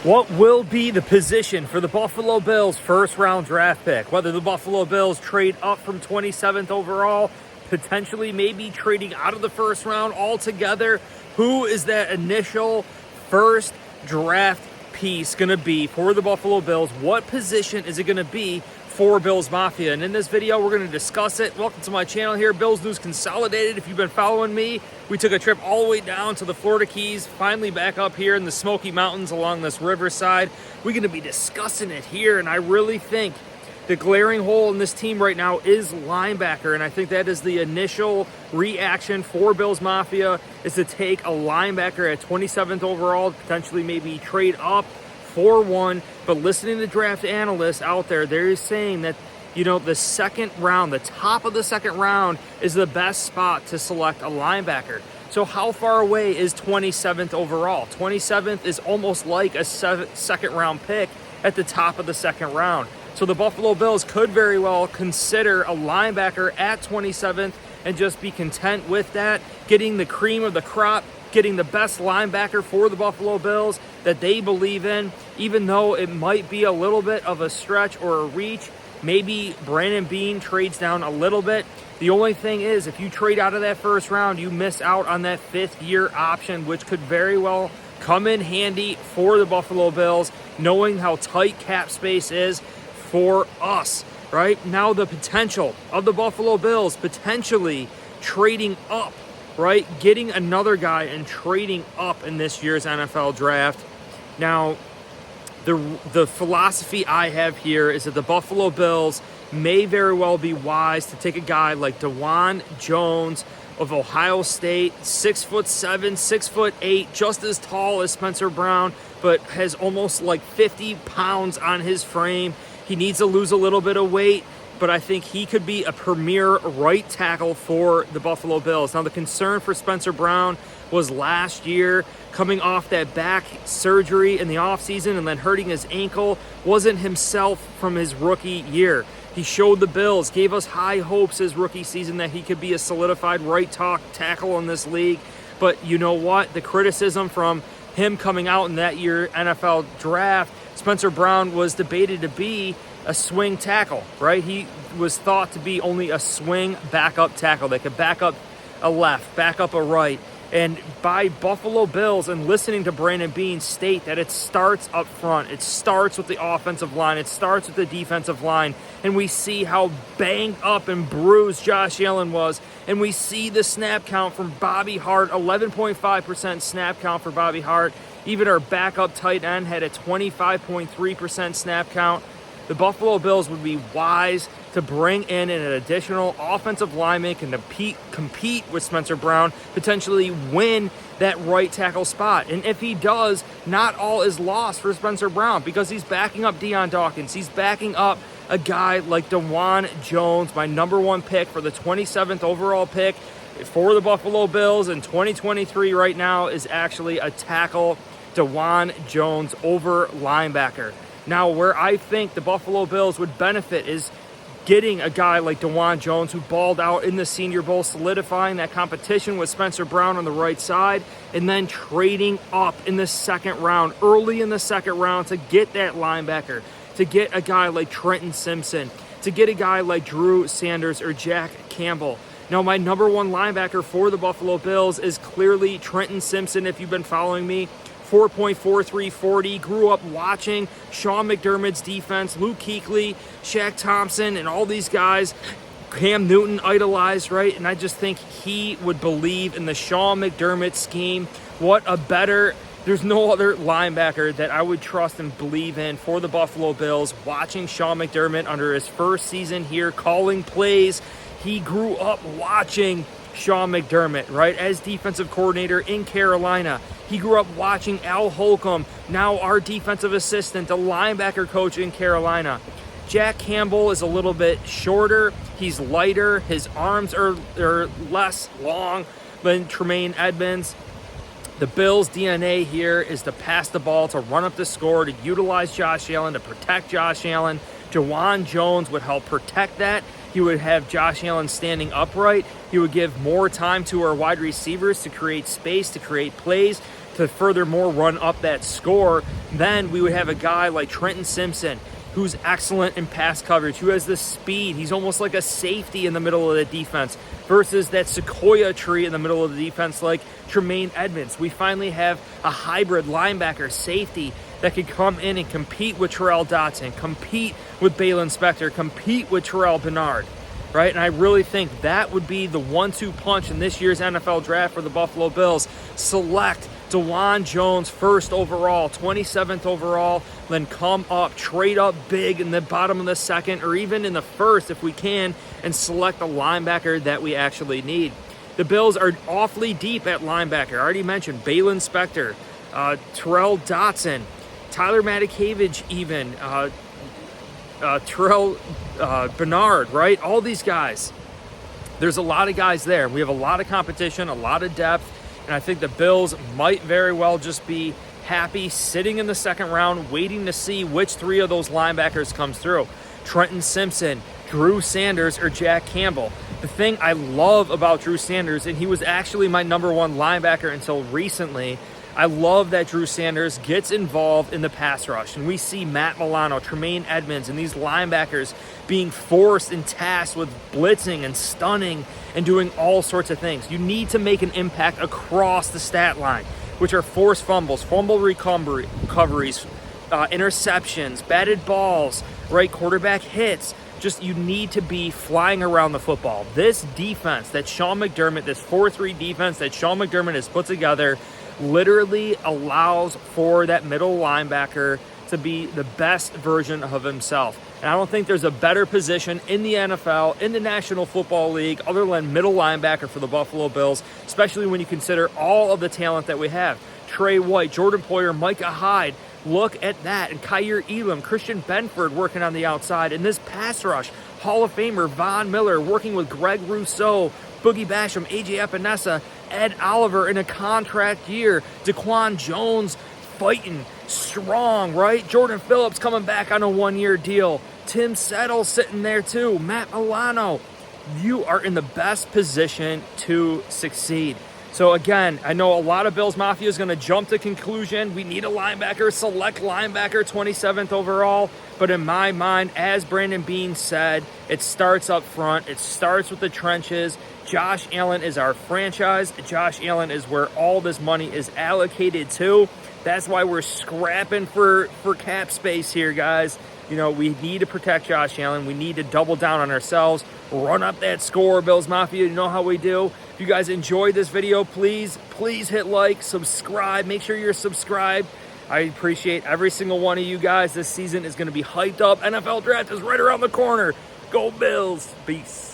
What will be the position for the Buffalo Bills' first-round draft pick? Whether the Buffalo Bills trade up from 27th overall, potentially maybe trading out of the first round altogether. Who is that initial first draft piece going to be for the Buffalo Bills? What position is it going to be for Bills Mafia? And in this video, we're going to discuss it. Welcome to my channel here, Bills News Consolidated. If you've been following me, we took a trip all the way down to the Florida Keys, finally back up here in the Smoky Mountains along this riverside. We're going to be discussing it here, and I really think the glaring hole in this team right now is linebacker, and I think that is the initial reaction for Bills Mafia, is to take a linebacker at 27th overall, potentially maybe trade up for one. But listening to draft analysts out there, they're saying that, you know, the second round, the top of the second round is the best spot to select a linebacker. So how far away is 27th overall? 27th is almost like a second round pick at the top of the second round. So the Buffalo Bills could very well consider a linebacker at 27th and just be content with that, getting the cream of the crop, getting the best linebacker for the Buffalo Bills that they believe in, even though it might be a little bit of a stretch or a reach. Maybe Brandon Beane trades down a little bit. The only thing is, if you trade out of that first round, you miss out on that fifth-year option, which could very well come in handy for the Buffalo Bills, knowing how tight cap space is for us. Right now, the potential of the Buffalo Bills potentially trading up, right? Getting another guy and trading up in this year's NFL draft. Now, the philosophy I have here is that the Buffalo Bills may very well be wise to take a guy like DeJuan Jones of Ohio State, 6'7", 6'8", just as tall as Spencer Brown, but has almost like 50 pounds on his frame. He needs to lose a little bit of weight, but I think he could be a premier right tackle for the Buffalo Bills. Now, the concern for Spencer Brown was last year, coming off that back surgery in the offseason and then hurting his ankle, wasn't himself from his rookie year. He showed the Bills, gave us high hopes his rookie season that he could be a solidified right tackle in this league. But you know what? The criticism from him coming out in that year NFL draft, Spencer Brown was debated to be a swing tackle, right? He was thought to be only a swing backup tackle. They could back up a left, back up a right. And by Buffalo Bills and listening to Brandon Beane state that it starts up front, it starts with the offensive line, it starts with the defensive line, and we see how banged up and bruised Josh Allen was, and we see the snap count from Bobby Hart, 11.5% snap count for Bobby Hart. Even our backup tight end had a 25.3% snap count. The Buffalo Bills would be wise to bring in an additional offensive lineman and compete with Spencer Brown, potentially win that right tackle spot. And if he does, not all is lost for Spencer Brown, because he's backing up Deion Dawkins. He's backing up a guy like DeJuan Jones, my number one pick for the 27th overall pick for the Buffalo Bills in 2023 right now is actually a tackle, DeJuan Jones over linebacker. Now, where I think the Buffalo Bills would benefit is getting a guy like DeJuan Jones, who balled out in the Senior Bowl, solidifying that competition with Spencer Brown on the right side, and then trading up in the second round, early in the second round, to get that linebacker, to get a guy like Trenton Simpson, to get a guy like Drew Sanders or Jack Campbell. Now, my number one linebacker for the Buffalo Bills is clearly Trenton Simpson, if you've been following me. 4.43 40, grew up watching Sean McDermott's defense, Luke Kuechly, Shaq Thompson, and all these guys. Cam Newton idolized, right? And I just think he would believe in the Sean McDermott scheme. There's no other linebacker that I would trust and believe in for the Buffalo Bills. Watching Sean McDermott under his first season here, calling plays, he grew up watching Sean McDermott, right, as defensive coordinator in Carolina. He grew up watching Al Holcomb, now our defensive assistant, the linebacker coach in Carolina. Jack Campbell is a little bit shorter. He's lighter. His arms are less long than Tremaine Edmonds. The Bills' DNA here is to pass the ball, to run up the score, to utilize Josh Allen, to protect Josh Allen. DeJuan Jones would help protect that. He would have Josh Allen standing upright. He would give more time to our wide receivers to create space, to create plays. to furthermore run up that score. Then we would have a guy like Trenton Simpson, who's excellent in pass coverage, who has the speed. He's almost like a safety in the middle of the defense versus that sequoia tree in the middle of the defense like Tremaine Edmonds. We finally have a hybrid linebacker safety that could come in and compete with Terrell Dotson, compete with Balen Spector, compete with Terrell Bernard, right? And I really think that would be the 1-2 punch in this year's NFL draft for the Buffalo Bills. Select DeJuan Jones first overall, 27th overall, then come up, trade up big in the bottom of the second or even in the first if we can, and select a linebacker that we actually need. The Bills are awfully deep at linebacker. I already mentioned Balen Spector, Terrell Dotson, Tyler Matakevich even, Terrell Bernard, right? All these guys. There's a lot of guys there. We have a lot of competition, a lot of depth, and I think the Bills might very well just be happy sitting in the second round, waiting to see which three of those linebackers comes through. Trenton Simpson, Drew Sanders, or Jack Campbell. The thing I love about Drew Sanders, and he was actually my number one linebacker until recently, I love that Drew Sanders gets involved in the pass rush, and we see Matt Milano, Tremaine Edmonds, and these linebackers being forced and tasked with blitzing and stunning and doing all sorts of things. You need to make an impact across the stat line, which are forced fumbles, fumble recoveries, interceptions, batted balls, right, quarterback hits. Just you need to be flying around the football. This defense that Sean McDermott, this 4-3 defense that Sean McDermott has put together, literally allows for that middle linebacker to be the best version of himself. And I don't think there's a better position in the NFL, in the National Football League, other than middle linebacker for the Buffalo Bills, especially when you consider all of the talent that we have. Trey White, Jordan Poyer, Micah Hyde. Look at that. And Kyer Elam, Christian Benford working on the outside. And this pass rush, Hall of Famer Von Miller working with Greg Rousseau, Boogie Basham, AJ Epinesa, Ed Oliver in a contract year, DaQuan Jones fighting strong, right? Jordan Phillips coming back on a 1-year deal. Tim Settle sitting there too. Matt Milano. You are in the best position to succeed. So again, I know a lot of Bills Mafia is going to jump to conclusion. We need a linebacker, select linebacker, 27th overall. But in my mind, as Brandon Beane said, it starts up front. It starts with the trenches. Josh Allen is our franchise. Josh Allen is where all this money is allocated to. That's why we're scrapping for cap space here, guys. You know, we need to protect Josh Allen. We need to double down on ourselves. Run up that score, Bills Mafia. You know how we do. If you guys enjoyed this video, please hit like, subscribe. Make sure you're subscribed. I appreciate every single one of you guys. This season is going to be hyped up. NFL draft is right around the corner. Go Bills. Peace.